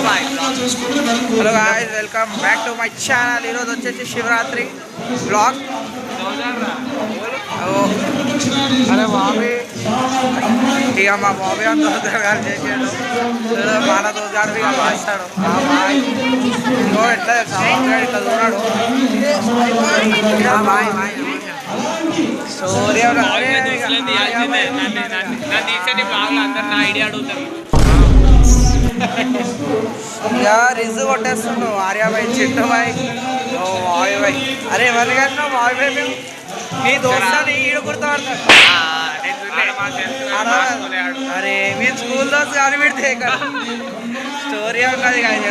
Hello guys, welcome back to my channel. ఈరోజు వచ్చేసి Shivaratri blog. అరే బాబీ, ఇక మా బాబీ అని దోజగారు చేసాడు. మన దోజగాడు ఇక వాస్తాడు. ఇంకో ఎట్లా సామాన్గా ఇట్లా చూడాడు. స్టోరీ ఇక రిజు కొట్టేస్తుండు. ఆర్యాబాయ్, చిట్టుబాయ్, బాయ్. అరే ఎవరి కానీ బాయ్ బాయ్ మేము మీ దోస్తాన్ని ఈడు గుర్తుపడతాడు. అరే మీ స్కూల్ దోస్తు కానీ పెడితే ఇక్కడ స్టోరీ ఉన్నది కానీ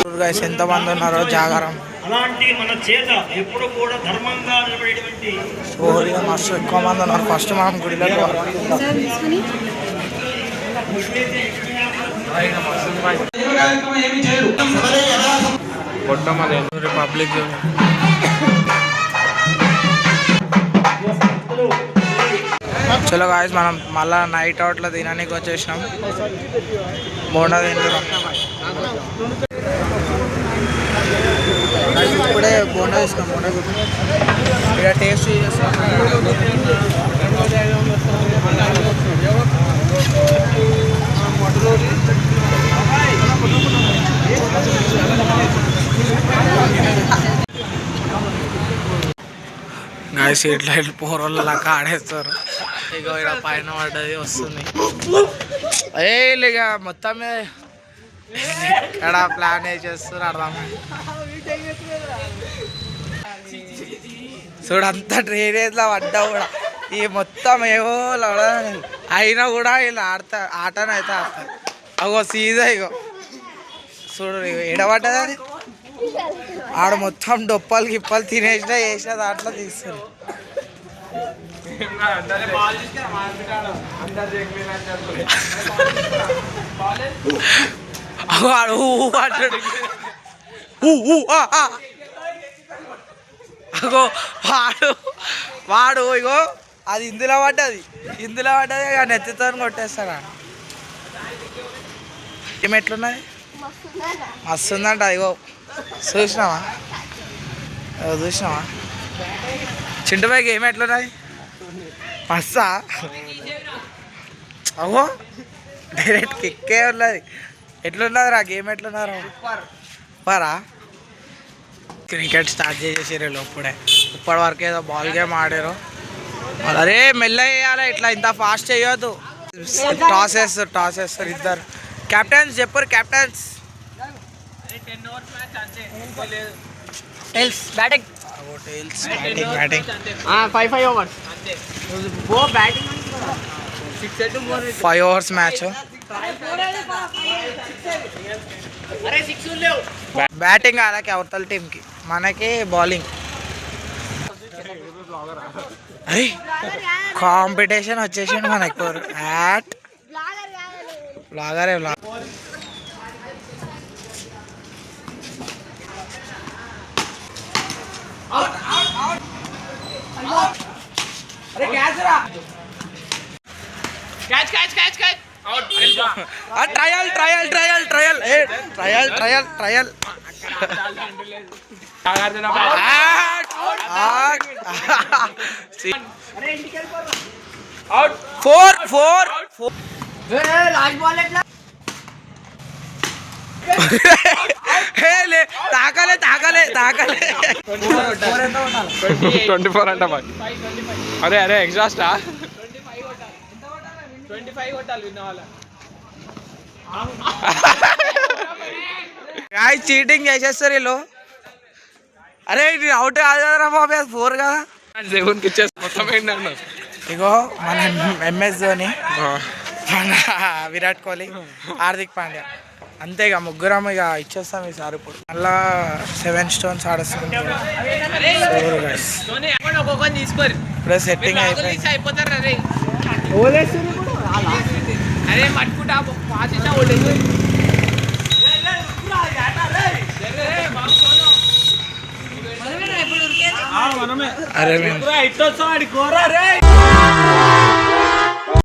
మొత్తం ఎంతమంది ఉన్నారో జాగారం. అలాంటి మన చేత ఎప్పుడు కూడా ధర్మంగా నిలబడేటువంటి స్టోరీగా మస్తు ఎక్కువ మంది ఉన్నారు. ఫస్ట్ మనం గుడిలో రిపబ్లిక్ చలో గాయస్, మనం మళ్ళా నైట్ అవుట్లో తినడానికి వచ్చేసినాం. బోండా తింటున్నాం. ఇప్పుడే బోండా తీసుకున్నాం. బోండా ఇక్కడ టేస్ట్ చేస్తాం. గాయస్ ఇట్లా పోరోళ్ళలాగా ఆడేస్తారు. ఇక ఇక్కడ పైన పడ్డది వస్తుంది. ఇక మొత్తం ఇక్కడ ప్లాన్ వేసేస్తారు. అర్థమా చూడు, అంత డ్రైనేజ్లో పడ్డా కూడా ఈ మొత్తం ఏవో అయినా కూడా ఇలా ఆటనైతే ఆడతారు. అగో సీజా ఇగో చూడు ఎడబడ్డది. అది ఆడ మొత్తం డొప్పలు గిప్పలు తినేసినా వేసిన దాంట్లో తీస్తారు. వాడు అంటాడు. అగో వాడు ఇగో అది ఇందులో పడ్డది. ఇక నెత్తితో కొట్టేస్తాడు. ఏం ఎట్లున్నది? మస్తు ఉందంట. ఇగో చూసినావా చింటుబాయికి ఏమి ఎట్లున్నది? మస్తా. అగో డైరెక్ట్ కిక్కే ఉన్నది. ఎట్లున్నది రా గేమ్? ఎట్లున్నారు? పరా క్రికెట్ స్టార్ట్ చేసేసారు ఇప్పుడే. ఇప్పటి వరకు ఏదో బాల్ గేమ్ ఆడారు. అరే మెల్ల వేయాలి, ఇట్లా ఇంత ఫాస్ట్ వేయొద్దు. టాస్ వేస్తారు ఇద్దరు. కెప్టెన్స్ చెప్పరు. Captains batting 5 overs match. Batting అలాగే అవతల టీంకి, మనకి బౌలింగ్. అరే కాంపిటీషన్ వచ్చేసిండు మనకు. బ్లాగరే ట్రయల్ 4 తాకలే 24 అంట. అరే ఎగ్జాస్టా 25 కొట్టాలి విన్న వాళ్ళ. చీటింగ్ చేసేస్తారు వీళ్ళు. అరే ఇది అవుట్ కాదురా బాబు, అది 4 కదా. దేవునికి ఇచ్చేసి మొత్తం ఏంటన్నా. ఇగో మన ఎంఎస్ ధోని, మన విరాట్ కోహ్లీ, హార్దిక్ పాండ్యా, అంతేగా ముగ్గురం ఇక ఇచ్చేస్తాం ఈసారి. ఇప్పుడు మళ్ళా 7 stones ఆడేస్తాం. ఇప్పుడే సెట్టింగ్ అయిపోయింది. అరే మట్టుకుంటా పాసినా ఓడేది. అరే మేము